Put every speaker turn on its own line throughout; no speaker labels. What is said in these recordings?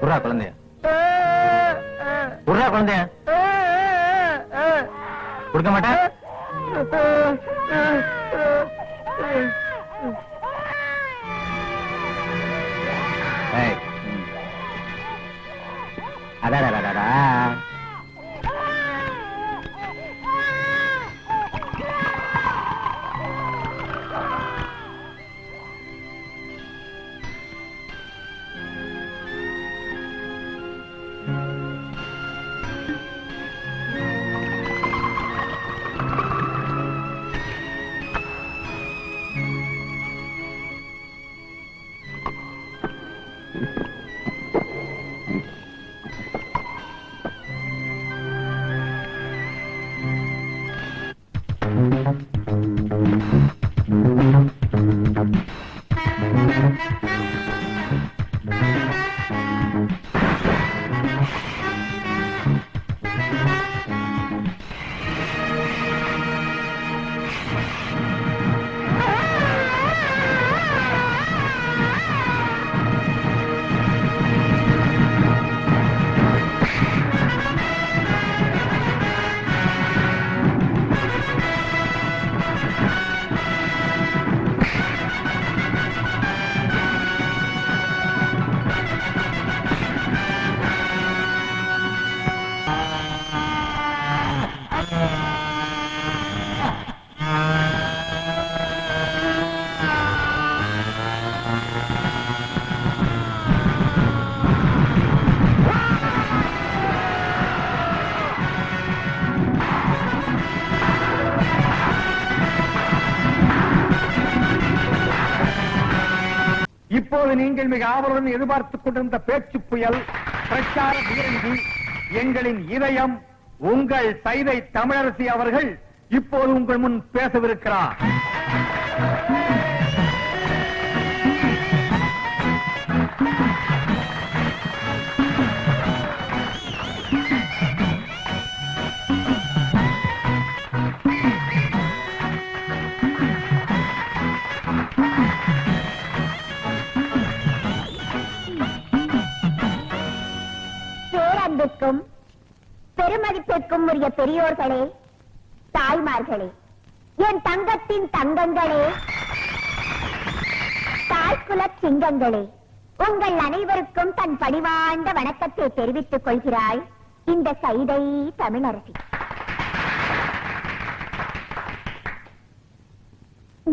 உர்ரா குழந்தைய, உர்ரா குழந்தைய. கொடுக்க மாட்டேன். அடாடா
இப்போது நீங்கள் மிக ஆவலுடன் எதிர்பார்த்துக் கொண்டிருந்த பேச்சு புயல் பிரச்சார வீரங்கி எங்களின் இதயம் உங்கள் சைதை தமிழரசி அவர்கள் இப்போது உங்கள் முன் பேசவிருக்கிறார்.
பெருமதிப்பிற்கும் உரிய பெரியோர்களே, தாய்மார்களே, என் தங்கத்தின் தங்கங்களே, தாய்குல சிங்கங்களே, உங்கள் அனைவருக்கும் தன் பணிவாழ்ந்த வணக்கத்தை தெரிவித்துக் கொள்கிறாய் இந்த சைதை தமிழரசி.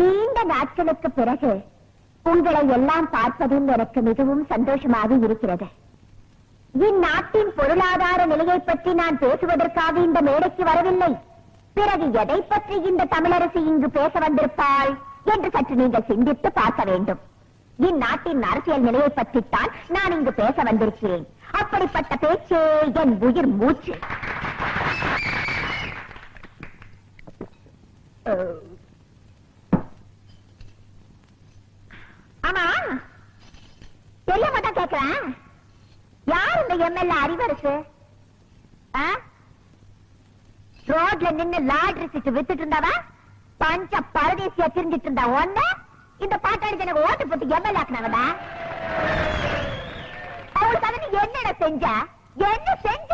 நீண்ட நாட்களுக்கு பிறகு உங்களை எல்லாம் பார்ப்பதில் எனக்கு மிகவும் சந்தோஷமாக இருக்கிறது. இந்நாட்டின் பொருளாதார நிலையை பற்றி நான் பேசுவதற்காக இந்த மேடைக்கு வரவில்லை. பிறகு எதை பற்றி இந்த தமிழரசி இங்கு பேச வந்திருப்பாள் என்று சற்று நீங்கள் சிந்தித்து பார்க்க வேண்டும். இந்நாட்டின் அரசியல் நிலையை பற்றித்தான் நான் இங்கு பேச வந்திருக்கிறேன். அப்படிப்பட்ட பேச்சே என் உயிர் மூச்சு. ஆமா, தெரிய மாட்டா கேட்கிறேன், யார் இந்த எம்எல்ஏ அறிவரசு? ரோட்ல நின்னு லாட்ரி சீட்டு வித்துட்டு இருந்தாவா பஞ்ச பரதேசியா திரிஞ்சிட்டு இருந்தா ஒண்ணு இந்த பாட்டாளி எனக்கு ஓட்டு போட்டு எம்எல்ஏ ஆக்குனாங்கடா. அவளுக்காக நீ என்னடா செஞ்ச? என்ன செஞ்ச?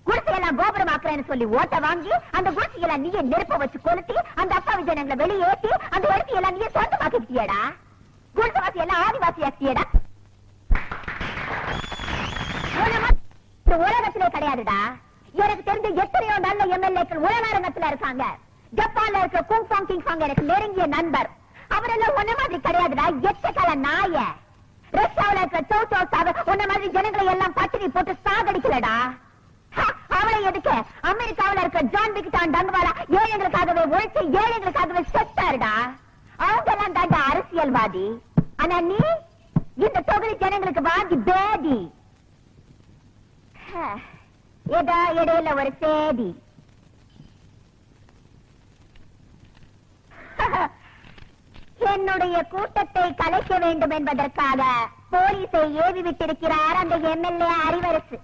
குடிசையெல்லாம் கோபுரமாக்குறேன்னு சொல்லி ஓட்ட வாங்கி அந்த குடிசையெல்லாம் நீயே நெருப்ப வச்சு கொளுத்தி அந்த அப்பாவி ஜனங்களை வெளியேற்றி அந்த இடத்தையெல்லாம் நீயே சொந்தமாக்கிட்டியடா. குடிசைவாசி எல்லாம் ஆதிவாசி ஆக்கியடா. உலகத்திலே கிடையாதுடா. எனக்கு தெரிஞ்ச எத்தனையோ நல்ல எம்எல்ஏக்கள் உலகத்துல இருக்காங்க. ஜப்பான்ல இருக்க குங் பாங் கிங் பாங் எனக்கு நெருங்கிய நண்பர். அவரெல்லாம் ஒன்ன மாதிரி கிடையாதுடா. எச்சக்கால நாய. ரஷ்யாவில இருக்க சோசாவ ஒன்ன மாதிரி ஜனங்களை எல்லாம் பட்டினி போட்டு சாகடிக்கலடா. அவளை எதுக்கு? அமெரிக்காவில இருக்க ஜான் விக்டான் டங்குவாலா ஏழைகளுக்காகவே உழைச்சு ஏழைகளுக்காகவே செத்தாருடா. அவங்க எல்லாம் தாண்டா அரசியல்வாதி. ஆனா நீ இந்த தொகுதி ஜனங்களுக்கு வாங்கி பேதி. ஏதா இடையில ஒரு சேதி. என்னுடைய கூட்டத்தை கலைக்க வேண்டும் என்பதற்காக போலீஸை ஏவி விட்டிருக்கிறார் அந்த எம்எல்ஏ அறிவரசு.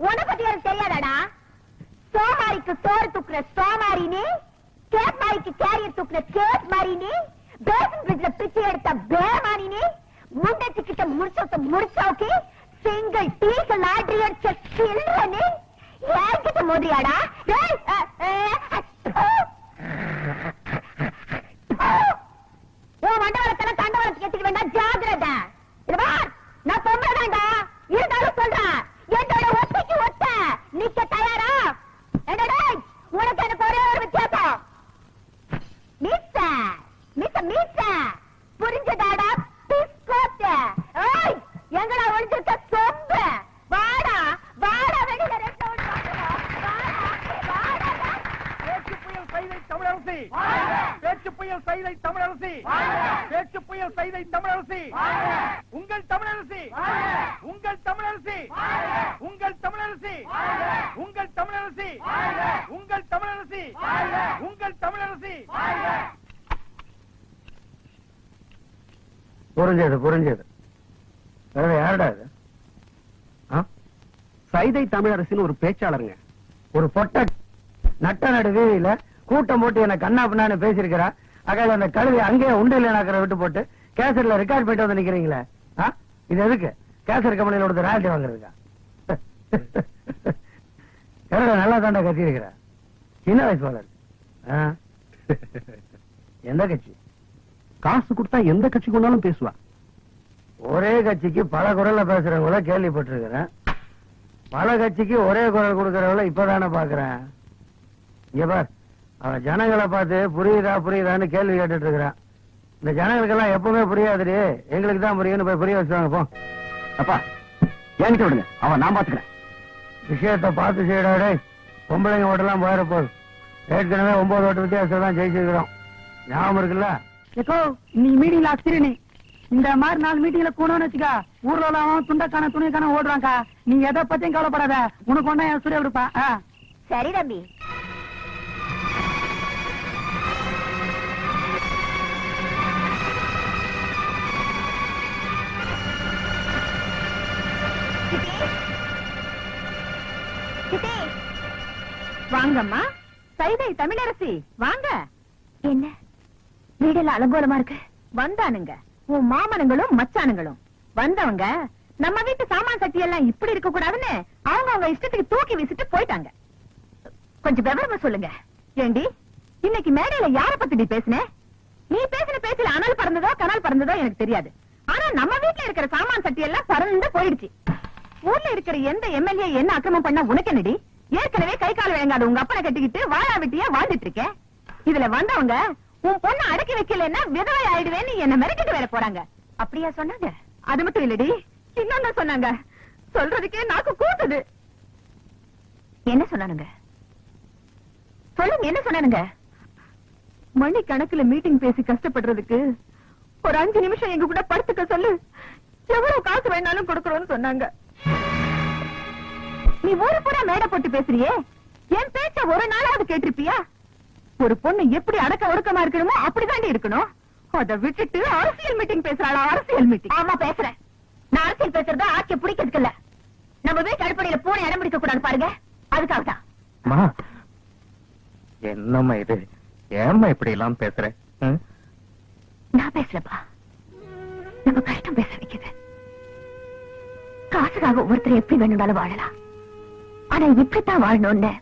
உன பத்தி எனக்கு தெரியாதாடா? சோமாரிக்கு சோறு தூக்குற சோமாரினி, கேப் மாரிக்கு கேரியர் தூக்குற கேப் மாரினி, பேசன் பிரிட்ஜ்ல பிச்சை எடுத்த பேமானி நீ முண்டச்சிக்கிட்ட முடிச்சோக்கி சிங்கிள் டீக்கு லாட்ரி அடிச்ச சில்ற நீ யார்கிட்ட மோதியாடா மண்டவரத்தன தண்டவரத்துக்கு எத்திக்க வேண்டாம் ஜாகிரதா நான் பொம்பளைதான்டா இருந்தாலும் சொல்றேன் என்னோட ஒத்தைக்கு ஒத்த நிக்க தயாரா என்னடா உனக்கு எனக்கு ஒரே ஒரு வித்தியாசம் மீச புரிஞ்சதாடா பிஸ்கோத்த ஏய் எங்கடா ஒளிஞ்சிருக்க சொம்பு வாடா வாடா வெளியில ரெட்ட ஓடி வாடா
பேச்சு புயல் சைதை தமிழரசி பேச்சு புயல் சைதை தமிழரசி பேச்சு புயல் சைதை தமிழரசி உங்கள் தமிழரசி உங்கள் தமிழரசி உங்கள் தமிழரசி உங்கள் தமிழரசி உங்கள் தமிழரசி உங்கள் தமிழரசி
புரிஞ்சது யாருடா இது?
சைதை தமிழரசின்னு ஒரு பேச்சாளருங்க.
ஒரு பொட்ட நட்ட நடு வீதியில கூட்டம் போட்டு என்ன கண்ணா பின்னான்னு பேசிருக்கிறா. அகையில அந்த கழுவி அங்கேயே உண்டையில நாக்கிற விட்டு போட்டு கேசட்ல ரெக்கார்ட் பண்ணிட்டு வந்து நிக்கிறீங்களே. இது எதுக்கு? கேசட் கம்பெனியில கொடுத்த ராயல்டி வாங்குறதுக்கா? நல்லா தாண்டா கத்தி இருக்கிற சின்ன வயசு வளர். எந்த கட்சி?
காசு கொடுத்தா எந்த கட்சி கொண்டாலும் பேசுவா.
ஒரே கட்சிக்கு பல குரல்ல பேசுறவங்கள கேள்விப்பட்டிருக்கிறேன். பல கட்சிக்கு ஒரே குரல் கொடுக்கறவங்கள இப்பதானே பாக்குறேன். இங்க பார், அவன் ஜனங்களை பார்த்து புரியுதான்னு கேள்வி கேட்டுட்டு இருக்கிறான். இந்த ஜனங்களுக்கெல்லாம் எப்பவுமே புரியாதுடி, எங்களுக்கு தான் புரியும்னு போய் புரிய வச்சுவாங்க. போ
அப்பா என்கிட்ட விடுங்க, அவன் நான் பாத்துக்கிறேன்.
விஷயத்தை பார்த்து செய்யடாடே. பொம்பளைங்க ஓட்டெல்லாம் போயிட போகுது. ஏற்கனவே 9 ஓட்டு வித்தியாசம் தான் ஜெயிச்சிருக்கிறோம். ஞாபகம் இருக்குல்ல?
நீ மீட்டிங்ல ஆசிரியனே இந்த மாதிரி 4 மீட்டிங்ல போனோம்னு வச்சுக்கா, ஊர்ல எல்லாம் துண்டக்கான துணிக்கான ஓடுறாங்க. நீ எதை பத்தியும் கவலைப்படாத, உனக்கு ஒன்னா என் சூரிய விடுப்பா.
சரி தம்பி. வாங்கம்மா, சைதை தமிழரசி வாங்க. என்ன வீடெல்லாம் அலங்கோலமா இருக்கு? வந்தானுங்க உன் மாமனுங்களும் மச்சானுங்களும். வந்தவங்க நம்ம வீட்டு சாமான் சட்டி எல்லாம் இப்படி இருக்க கூடாதுன்னு அவங்க இஷ்டத்துக்கு தூக்கி வீசிட்டு போயிட்டாங்க. கொஞ்சம் விவரமா சொல்லுங்க. ஏண்டி இன்னைக்கு மேடையில யார பத்தி பேசின? நீ பேசின பேச்சில அனல் பறந்ததோ கனல் பறந்ததோ எனக்கு தெரியாது. ஆனா நம்ம வீட்டுல இருக்கிற சாமான் சட்டி எல்லாம் பறந்து போயிடுச்சு. ஊர்ல இருக்கிற எந்த எம்எல்ஏ என்ன அக்கிரமம் பண்ண உனக்கு என்னடி? ஏற்கனவே கை கால் வேங்காத உங்க அப்பனை கட்டிக்கிட்டு வாழா வெட்டியா வாழ்ந்துட்டு இருக்கேன். இதுல வந்தவங்க உன் பொண்ணு அடக்கி வைக்கலன்னா விதவை ஆயிடுவேன்னு என்ன மிரட்டிட்டு வேற போறாங்க. அப்படியா சொன்னாங்க? அது மட்டும் இல்லடி, இன்னொன்னு சொன்னாங்க. சொல்றதுக்கே நாக்கு கூட்டுது. என்ன சொன்னானுங்க? சொல்லுங்க, என்ன சொன்னானுங்க? மணி கணக்குல மீட்டிங் பேசி கஷ்டப்படுறதுக்கு ஒரு 5 நிமிஷம் எங்க கூட படுத்துக்க சொல்லு, எவ்வளவு காசு வேணாலும் கொடுக்கறோம்னு சொன்னாங்க. நீ ஊரு பூரா மேடை போட்டு பேசுறியே, என் பேச்ச ஒரு நாளாவது கேட்டிருப்பியா? ஒரு பொண்ணு எப்படி அடக்க ஒடுக்கமா இருக்கணுமோ அப்படிதாண்டி இருக்கணும். அத விட்டுட்டு அரசியல் மீட்டிங் பேசுறாளா? அரசியல் மீட்டிங்? ஆமா பேசுறேன். நான் அரசியல் பேசுறத ஆட்சி பிடிக்கிறதுக்கு இல்ல. நம்ம வீட்டு அடிப்படையில பூனை இடம் பிடிக்க கூடாது பாருங்க, அதுக்காக தான்.
என்னம்மா இது? ஏம்மா இப்படி எல்லாம் பேசுற?
நான் பேசுறப்பா, நம்ம கஷ்டம் பேச வைக்குது. காசுக்காக ஒவ்வொருத்தரும் எப்படி வேணும்னாலும் வாழலாம். ஆனா இப்படித்தான் வாழணும்னு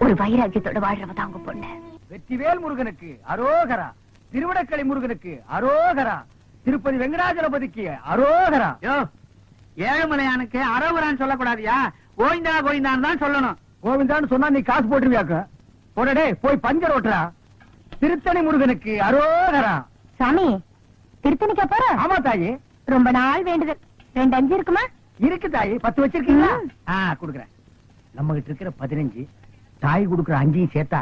ஒரு வைராக்கியத்தோட வாழ்றவதான் உங்க பொண்ணு.
வெற்றிவேல் முருகனுக்கு அரோகரா, திருவிடக்களி முருகனுக்கு அரோகரா, திருப்பதி வெங்கடாஜலபதிக்கு அரோகரா.
ஏழுமலையானுக்கு அரோகரான்னு சொல்லக்கூடாதியா, கோவிந்தா கோவிந்தான்னு தான் சொல்லணும்.
கோவிந்தான்னு சொன்னா நீ காசு போட்டுருவியாக்க. போடடே போய் பஞ்சர் ஓட்டுறா. திருத்தணி முருகனுக்கு அரோகரா.
சாமி, திருத்தணிக்கா போற?
ஆமா தாயி,
ரொம்ப நாள் வேண்டுதல். 2 5 இருக்குமா?
இருக்கு தாயி. 10 வச்சிருக்கீங்களா? குடுக்குறேன். நம்ம கிட்ட இருக்கிற 15, தாய் குடுக்குற 5 சேர்த்தா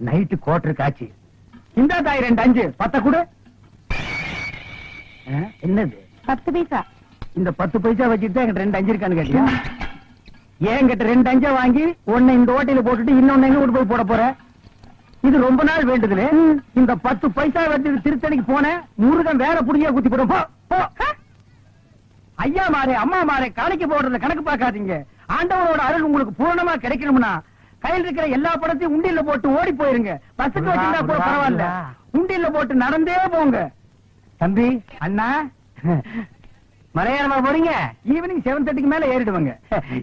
நைட்டு கோட்டர் காட்சி. இந்த தாய் 2 5 10 கொடு. என்னது?
10 பைசா.
இந்த 10 பைசா வச்சுட்டு என்கிட்ட 2 5 இருக்கான்னு கேட்டியா? என்கிட்ட 2 5 வாங்கி ஒன்னு இந்த ஓட்டையில போட்டுட்டு இன்னொன்னு எங்க கொண்டு போய் போட போற? இது ரொம்ப நாள் வேண்டுதல். இந்த 10 பைசா வச்சு திருத்தணிக்கு போன முருகன் வேற புடியா குத்தி போடும். ஐயா மாறே அம்மா மாறே காணிக்க போடுறத கணக்கு பார்க்காதீங்க. ஆண்டவனோட அருள் உங்களுக்கு பூரணமா கிடைக்கணும்னா கையில் இருக்கிற எல்லா பணத்தையும் உண்டியல்ல போட்டு ஓடி போயிருங்க. பஸ்ஸுக்கு
முருகா,
வச்சிருந்தா கூட
முருகா,
பரவாயில்ல.
முருகா.
உண்டியல்ல போட்டு நடந்தே போங்க. தம்பி, அண்ணா,
மலையாளமா போறீங்க?
ஈவினிங் 7:30க்கு மேல ஏறிடுவாங்க.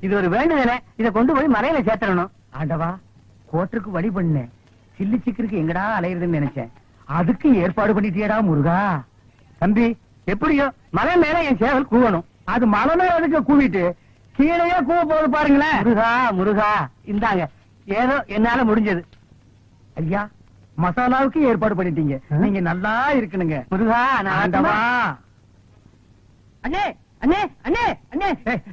இது ஒரு வேண்டுதல, இத கொண்டு போய் மலையில சேர்த்தணும்.
ஆண்டவா, கோட்டருக்கு வழி பண்ணு. சில்லி சிக்கருக்கு எங்கடா அலையிறதுன்னு நினைச்சேன். அதுக்கு ஏற்பாடு பண்ணிட்டியடா முருகா.
தம்பி, எப்படியோ மலை மேல என் சேவல் கூவணும்.
அது மலை மேல அதுக்கு கூவிட்டு கீழேயே கூவ போகுது பாருங்களேன்.
முருகா முருகா, இந்தாங்க, ஏதோ என்னால முடிஞ்சது.
ஐயா, மசாலாவுக்கு ஏற்பாடு பண்ணிட்டீங்க. நீங்க நல்லா இருக்கணுங்க.
முருகா, நான்
ஆண்டவா.
அண்ணே அண்ணே அண்ணே அண்ணே,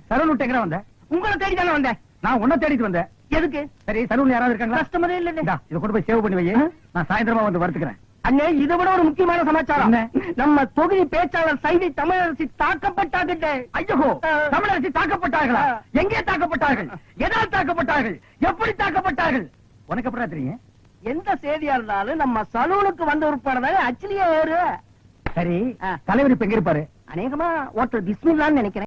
சலூன் விட்டு எங்க வந்த?
உங்களை தேடி தானே வந்தேன்.
நான் உன்னை தேடிட்டு வந்தேன்.
எதுக்கு?
சரி, சலூன் யாராவது இருக்காங்களா?
கஸ்டமரே இல்ல.
இந்தா, இதை கொண்டு போய் சேவ் பண்ணி வை. நான் சாயந்தரமா வந்து வறுத்துக்கிறேன்.
அண்ணே, இதை விட ஒரு முக்கியமான சமாச்சாரம்.
என்ன?
நம்ம தொகுதி பேச்சாளர் சைதை தமிழரசி தாக்கப்பட்டாகிட்டே.
ஐயோ, தமிழரசி தாக்கப்பட்டார்களா? எங்கே தாக்கப்பட்டார்கள்? எதால் தாக்கப்பட்டார்கள்? எப்படி தாக்கப்பட்டார்கள்? உனக்கு எப்படா தெரியும்?
எந்த செய்தியா இருந்தாலும் நம்ம சலூனுக்கு வந்த உட்பட அச்சிலேயே ஏறு.
சரி, தலைவர் இப்ப எங்க இருப்பாரு?
அநேகமா ஓட்டல் பிஸ்மில்லான்னு நினைக்கிறேன்.